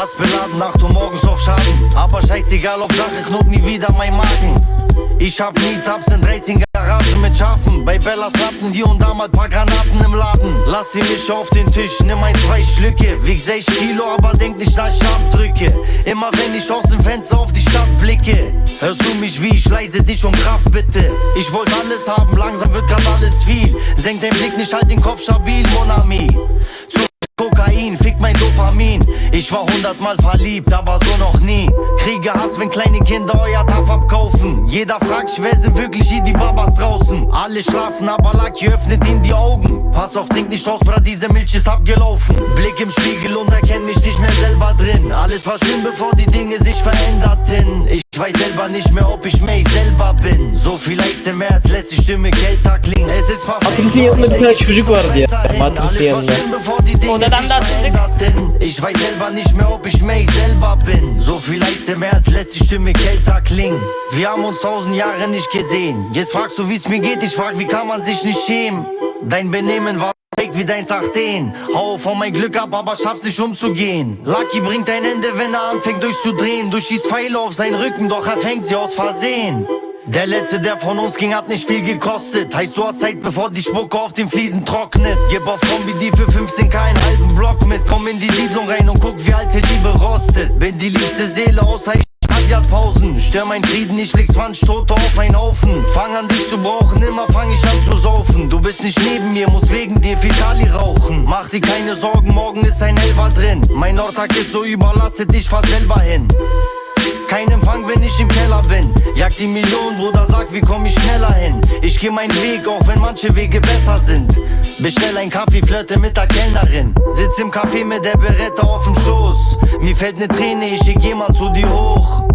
Glas beladen, 8 Uhr morgens auf Schaden. Aber scheißegal, auf Sache, knurrt nie wieder mein Magen. Ich hab nie Tabs in 13 Garagen mit Schafen. Bei Bellas Lappen, hier und da mal paar Granaten im Laden. Lass die Mische auf den Tisch, nimm 2 Schlücke. Wieg 6 Kilo, aber denk nicht, dass ich abdrücke. Immer wenn ich aus dem Fenster auf die Stadt blicke, hörst du mich wie ich leise dich um Kraft bitte. Ich wollte alles haben, langsam wird grad alles viel. Senk den Blick nicht, halt den Kopf stabil, mon ami. Zu Kokain, fick mein Dopamin. Ich war 100-mal verliebt, aber so noch nie. Kriege Hass, wenn kleine Kinder euer Taff abkaufen. Jeder fragt sich, wer sind wirklich hier die Babas draußen? Alle schlafen, aber Lucky öffnet ihnen die Augen. Pass auf, trink nicht aus, Bra, diese Milch ist abgelaufen. Blick im Spiegel und erkenn mich nicht mehr selber drin. Alles war schön, bevor die Dinge sich veränderten. Ich weiß selber nicht mehr, ob ich mehr ich selber bin. So viel Eis im Herz lässt die Stimme kälter klingen. Es ist perfekt. Alles war schön, bevor die Dinge sich veränderten. Ich weiß selber nicht mehr, ob ich mehr ich selber bin. So viel Eis im Herz lässt die Stimme kälter klingen. Wir haben uns 1000 Jahre nicht gesehen. Jetzt fragst du, wie's mir geht. Ich frag, wie kann man sich nicht schämen? Dein Benehmen war fake wie dein Sachten. Hau von mein Glück ab, aber schaff's nicht umzugehen. Lucky bringt ein Ende, wenn er anfängt durchzudrehen. Du schießt Pfeile auf seinen Rücken, doch er fängt sie aus Versehen. Der letzte, der von uns ging, hat nicht viel gekostet. Heißt, du hast Zeit, bevor die Spucke auf den Fliesen trocknet. Gib auf Kombi die für 15k einen halben Block mit. Komm in die Siedlung rein und guck, wie alte Liebe rostet. Bin die liebste Seele, außer ich Pausen. Stör mein Frieden, ich leg 20 Tote auf einen Haufen. Fang an dich zu brauchen, immer fang ich an zu saufen. Du bist nicht neben mir, muss wegen dir Fäkali rauchen. Mach dir keine Sorgen, morgen ist ein Elfer drin. Mein Nordtag ist so überlastet, ich fahr selber hin. Kein Empfang, wenn ich im Keller bin. Jag die Millionen, Bruder, sag, wie komm ich schneller hin? Ich geh meinen Weg, auch wenn manche Wege besser sind. Bestell ein Kaffee, flirte mit der Kellnerin. Sitz im Café mit der Beretta auf dem Schoß. Mir fällt ne Träne, ich schick jemand zu dir hoch.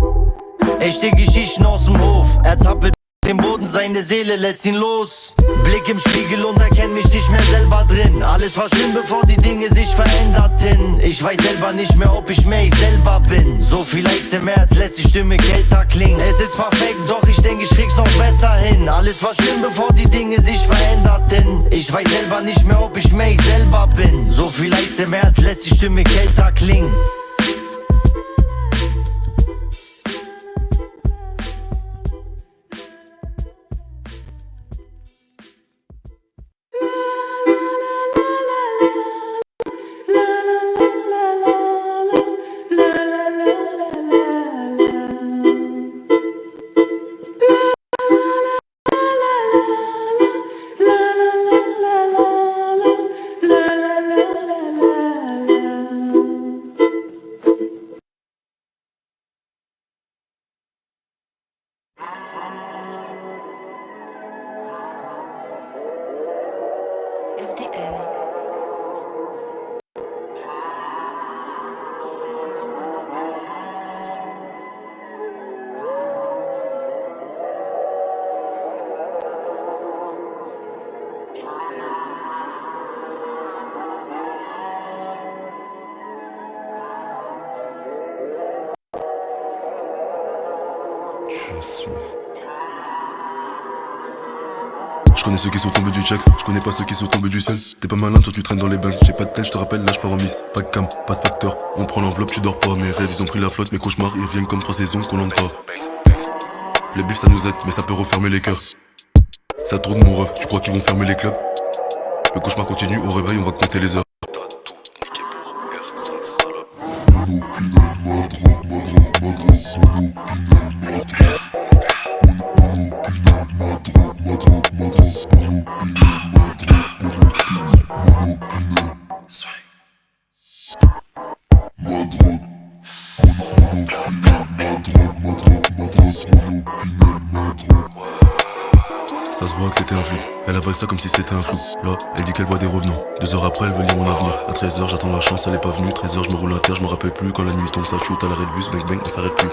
Echte Geschichten aus dem Hof. Er zappelt den Boden, seine Seele lässt ihn los. Blick im Spiegel und erkenn mich nicht mehr selber drin. Alles war schön, bevor die Dinge sich veränderten. Ich weiß selber nicht mehr, ob ich mehr ich selber bin. So viel Eis im Herz lässt die Stimme kälter klingen. Es ist perfekt, doch ich denke, ich krieg's noch besser hin. Alles war schön, bevor die Dinge sich veränderten. Ich weiß selber nicht mehr, ob ich mehr ich selber bin. So viel Eis im Herz lässt die Stimme kälter klingen. FDM. Je connais ceux qui sont tombés du checks, je connais pas ceux qui sont tombés du sel. T'es pas malin, toi tu traînes dans les banks. J'ai pas de tel, je te rappelle, là je pars en miss. Pas de cam, pas de facteur. On prend l'enveloppe, tu dors pas. Mes rêves ils ont pris la flotte, mes cauchemars ils reviennent comme 3 saisons qu'on l'entend. Le bif ça nous aide, mais ça peut refermer les cœurs. Ça tourne mon ref, tu crois qu'ils vont fermer les clubs? Le cauchemar continue, au réveil on va compter les heures. Ça se voit que c'était un flic, elle avale ça comme si c'était un flou. Là, elle dit qu'elle voit des revenants. 2 heures après, elle veut lire mon avenir. À 13h, j'attends la chance, elle est pas venue. 13h, je me roule un terre, je me rappelle plus. Quand la nuit tombe, ça shoot à l'arrêt de bus. Bang bang, on s'arrête plus.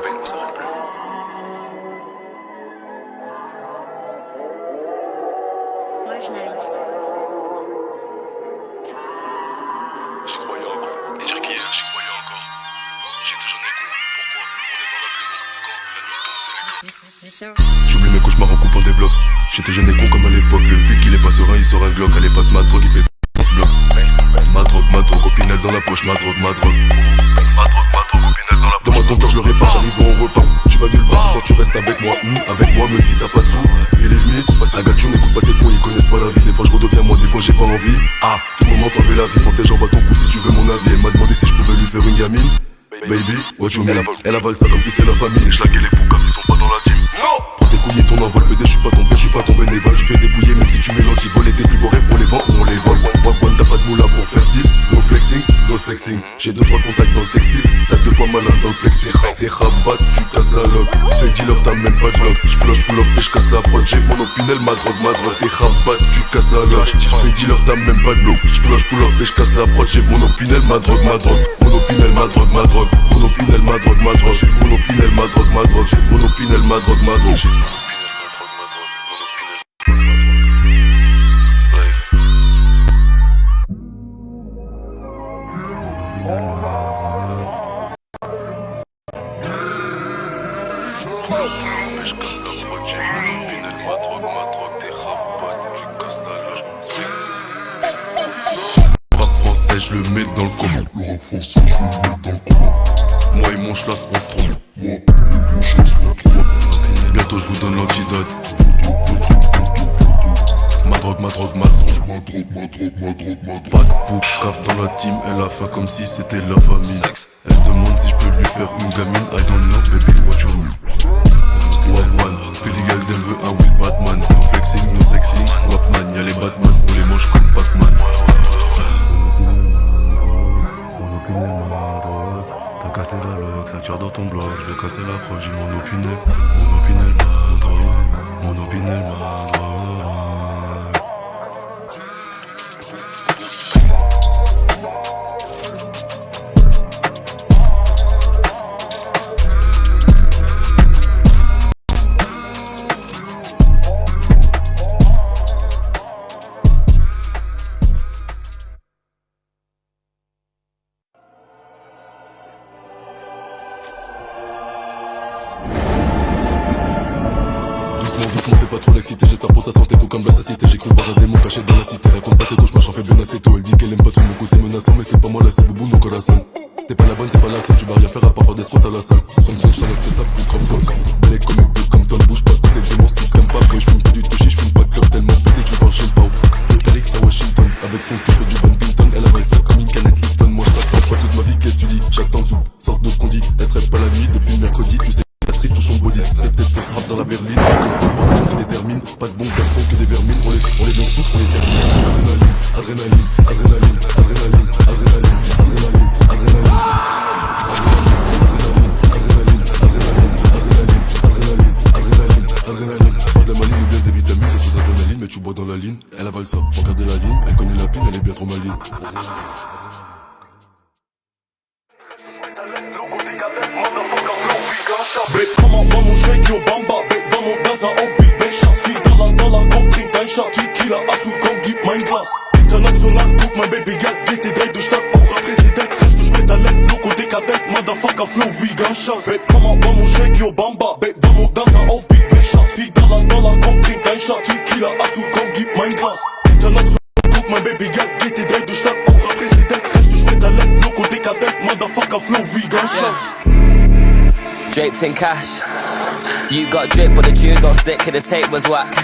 J'y croyais encore, et dire qu'hier, j'y croyais encore. J'étais jeune et con, pourquoi? On est dans la pénombre, quand la nuit tombe, c'est les gars. J'oublie mes cauchemars en coupant des blocs. J'étais jeune et con comme à l'époque. Le flic il est pas serein, il sort un Glock. Elle est pas smart, drogue, il fait dans ce bloc. Ma drogue, ma drogue, Opinel dans la poche, ma drogue, ma drogue. Opinel dans la poche. Donne-moi ton temps, je le répare, j'arrive en repas. Tu vas nulle part, ce soir tu restes avec moi, même si t'as pas de sous. Et les veniers, un gars tu n'écoute pas ces cons, ils connaissent pas la vie. Des fois je redeviens moi, des fois j'ai pas envie. Tout le moment t'enlever la vie, prends tes jambes à ton cou si tu veux mon avis. Elle m'a demandé si je pouvais lui faire une gamine. Baby, what you mean? Elle avale ça comme si c'est la famille. Je laguais les poucas, ils sont pas dans la team. Non! Prends tes couilles et ton envol, PD, je suis pas ton père, je suis pas ton bénévole. Je fais débouiller même si tu mets l'antivol. Tes plus beaux rêves, on les vend ou on les vole. One, t'as pas de moula pour faire style. No flexing, no sexing. J'ai 2-3 contacts dans le textile. T'as 2 fois malade dans le plexus. T'es rabat, tu casses la loque. Fais le dealer, t'as même pas de bloc. J'ploche, pull up et j'casse la prod. J'ai mon Opinel, ma drogue, ma drogue. T'es rabat, tu casses la loque. Fais le dealer, t'as même pas de bloc. J'ploche, pull up et j'casse la prod. J'ai mon Opinel, ma drogue, ma drogue. Mon Opinel, ma drogue, ma drogue. Mon Opinel, ma drogue, ma drogue. Mon Opinel, ma drogue, ma drogue. Mon Opinel, ma drogue, ma drogue. Je casse la prod, j'ai mon Opinel, ma drogue, t'es rabat, tu casses la loge. Rap français, je le mets dans le coma. Le rap français, je le mets dans le coma. Moi et mon schlass, on trompe. Moi et mon schlass, on trompe. Bientôt je vous donne l'antidote. Ma drogue, ma drogue, ma drogue. Ma drogue, ma drogue, ma drogue, ma drogue. Pas de poucave dans la team, elle a faim comme si c'était la famille. Elle demande si je peux lui faire une gamine. I don't know, baby, what you mean? Wapman, Pretty girl them veut un Will Batman. No flexing, no sexing, Wapman, y'a les Batman, on les mange comme Pac-Man. Mon Opinel, ma drogue. T'as cassé la loque, ça tire dans ton bloc. Je vais casser la prod, j'ai mon Opinel. Mon Opinel, ma drogue. Mon Opinel, ma drogue. Doucement, fais pas trop l'excité, j'espère pour ta santé, tout comme la cité. J'ai cru voir un démon caché dans la cité. Raconte pas tes cauchemars, j'en fais bien assez tôt. Elle dit qu'elle aime pas trop mon côté menaçant, mais c'est pas moi là, c'est Boubou, mon corazon. T'es pas la bonne, t'es pas la seule, tu vas rien faire à part faire des squats à la salle. Son j'enlève tes sables pour crop-top. Belle comme mec de comme Tom, bouge pas, côté de monstre, tu t'aimes pas. Boy, j'fume que du touché, j'fume pas de club tellement pété que je parle chez le pao. Le Calix à Washington, avec son touche, du Van Pinton. Elle avale ça comme une canette Lipton. Moi je pas toute ma vie, qu'est-ce que tu dis? Chaque temps dessous, sorte de condi. Elle traite pas la nuit depuis le mercredi, tu sais. La street touche son body, c'est peut-être tes frappes dans la berline. Comme qui détermine, pas de bons garçons que des vermines. On les blonde tous, on les termine. Adrénaline, adrénaline, adrénaline, adrénaline, adrénaline, adrénaline, adrénaline, adrénaline. Pas de la maline ou bien des vitamines, t'es sous adrénaline, mais tu bois dans la ligne. Elle avale ça, regardez la ligne, elle connaît la pine, elle est bien trop maline. Babe, komm mal, vamos, shake your bamba. Babe, vamos, dansa auf Beat. Babe, Schatz, $4, komm, trink dein Shot. Tequila, Azul, komm, gib mein Glas. International, guck mein Baby, Geld, geht die 3 durch Stadt. Auch Präsident, recht durch Metallett, Loco, dekadent, Motherfucker, Flow, wie ganz Schatz. Babe, komm mal, vamos, shake your bamba. Babe, vamos, dansa auf Beat. Babe, Schatz, $4, komm, trink dein Shot. Tequila, Azul, komm, gib mein Glas. International, guck mein Baby, Geld, geht die 3 durch Stadt. Auch Präsident, recht durch Metallett, Loco, dekadent, Motherfucker, Flow, wie ganz Schatz. Drapes in cash. You got drip, but the tunes don't stick, cause the tape was whack.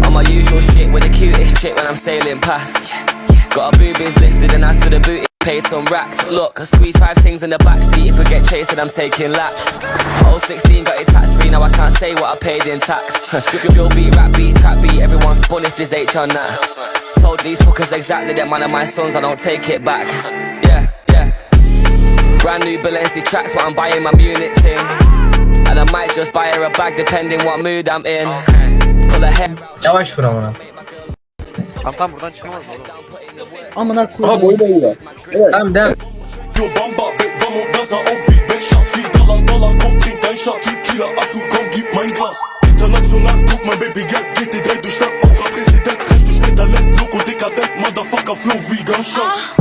On my usual shit with the cutest chick when I'm sailing past. Got our boobies lifted and as for the booty, paid some racks. Look, I squeeze 5 things in the backseat. If we get chased, then I'm taking laps. 016 got it tax free, now I can't say what I paid in tax. Drill beat, rap beat, trap beat, everyone spun if there's H on that. Told these fuckers exactly that man of my sons, I don't take it back. Yeah. Brand new Balenci tracks, but I'm buying my Munich ting. And I might just buy her a bag depending what mood I'm in. Pull a head. Yavaş vur amına. Tamam buradan çıkamaz mı oğlum? Amına Aha koydum. boyuna iyi. Evet. Tamam devam. Yo bamba, babe, vamos, dansa auf Beat. Babe, Schatz, $4, komm, trink dein Shot. Tequila, Azul, komm, gib mein Glas. International, guck mein Baby, Geld, geht die 3 durch Stadt. Auch Präsident, recht durch Metallett, Loco, dekadent, Motherfucker, Flow, wie ganz Schatz.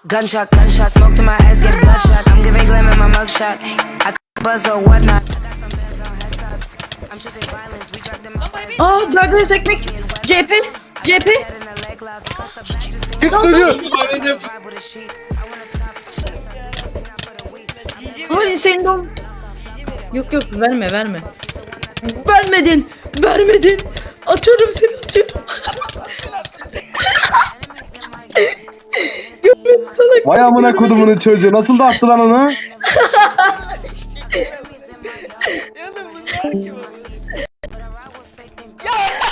Gunshot, gunshot, smoke to my ass, get bloodshot. I'm giving glam in my mugshot. I buzz or whatnot. I got some bands on head tops. I'm choosing violence, we drag them out. Aa, gördünüz ekmek. CHP. CHP. Make love, cuss her back, just say Çık no. çocuğu. Vibe with a sheik. I want a top, this pussy not for the weak. Ama Hüseyin Dom. Yok yok verme. Vermedin. Atıyorum seni atıyorum. Vay amına kodumunun çocuğu. Nasıl da attı lan onu?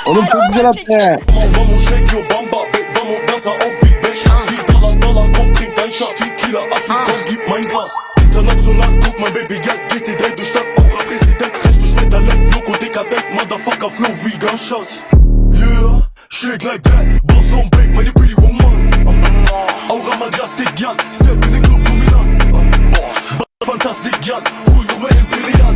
Oğlum çok güzel attı. Vamos shake your bamba, vamos dansa auf beat, back shots wie Dollar, komm trink dein Shot, Tequila, Assi, komm gib mein Glas. International, guck mal Baby, Geld geht die Dreh durch Stadt, Aura-Präsident, recht durch mit Talent, Loco, dekadent, Motherfucker, Flow wie Gunshots. Yeah, shake like that, boss don't break, meine pretty woman. Aura majestic, gal, step in the club, dominant. Fantastic, gal, hol noch mal Imperial.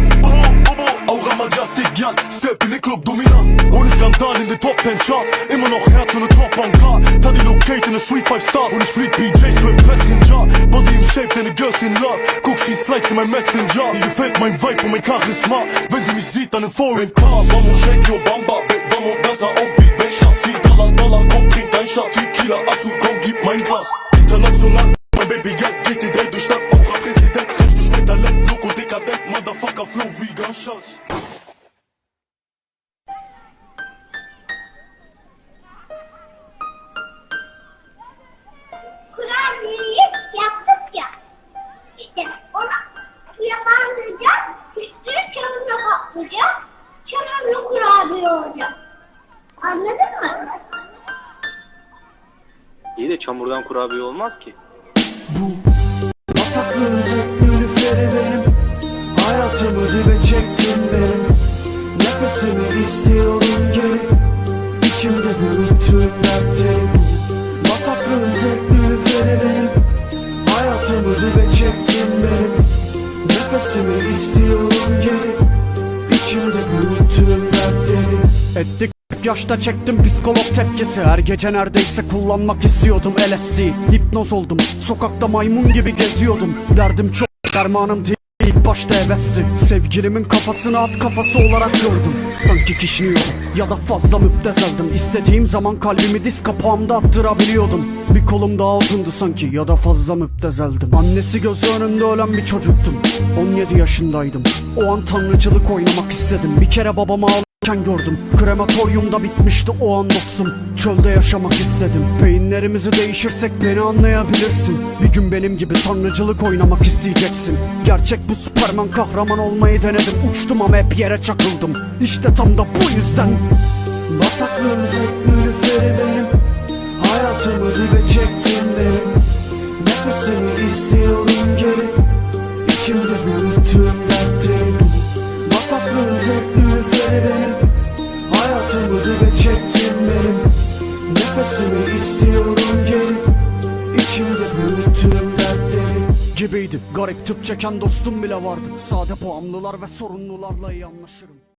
Aura majestic, gal, step in the club, dominant. Ohne Skandal in den Top 10 Charts, immer noch Herz und ne Top on Car. Taddy locate in a Sweet 5 Stars und ich flieg PJ Swift Passenger. Body in Shape, deine Girls in Love. Guck, she slides in mein Messenger. Ihr gefällt mein Vibe und mein Charisma. Wenn sie mich sieht, dann in Foreign Car. Vamos shake your bamba, vamos dansa auf beat, back shots wie Dollar, komm trink dein Shot, Tequila, Assu, komm gib mein Glas. International, mein Baby, Geld geht die Dreh durch Stadt, Aura-Präsident, recht durch mit Talent, Loco, dekadent, Motherfucker, Flow wie Gunshots. Kurabiyeyi yaptık ya. İşte onu suya bandıracağız. Üstüne çamurla kaplayacağız. Çamurlu kurabiye olacak. Anladın mı? İyi de çamurdan kurabiye olmaz ki. Bataklığın tek nilüferi benim. Hayatımı dibe çektin benim. Nefesimi istiyorum geri. İçimde büyüttüğüm dertleri bu. Bataklığın tek nilüferi benim. Hayatımı dibe çektin benim. Nefesimi istiyorum geri. İçimde büyüttüğüm dertleri. Ettik yaşta çektim psikolog tepkisi. Her gece neredeyse kullanmak istiyordum LSD. Hipnoz oldum, sokakta maymun gibi geziyordum. Derdim çok, dermanım değil, ilk başta hevesti. Sevgilimin kafasını at kafası olarak gördüm. Sanki kişniyordum ya da fazla müptezeldim. İstediğim zaman kalbimi diz kapağımda attırabiliyordum. Bir kolum daha uzundu sanki ya da fazla müptezeldim. Annesi gözü önünde ölen bir çocuktum. 17 yaşındaydım. O an tanrıcılık oynamak istedim. Bir kere babamı ağlarken gördüm. Krematoryumda bitmişti o an dostum. Çölde yaşamak istedim. Beyinlerimizi değişirsek beni anlayabilirsin. Bir gün benim gibi tanrıcılık oynamak isteyeceksin. Gerçek bu Superman, kahraman olmayı denedim. Uçtum ama hep yere çakıldım. İşte tam da bu yüzden. Bataklığın tek nilüferi benim. Hayatımı dibe çektin benim. Nefesimi istiyorum geri. İçimde büyüttüğüm dertleri bu. Bataklığın tek nilüferi benim. Hayatımı dibe çektin benim. Nefesimi istiyorum geri. İçimde büyüttüğüm dertleri Gibiydi garip tüp çeken dostum bile vardı. Sade puanlılar ve sorunlularla iyi anlaşırım.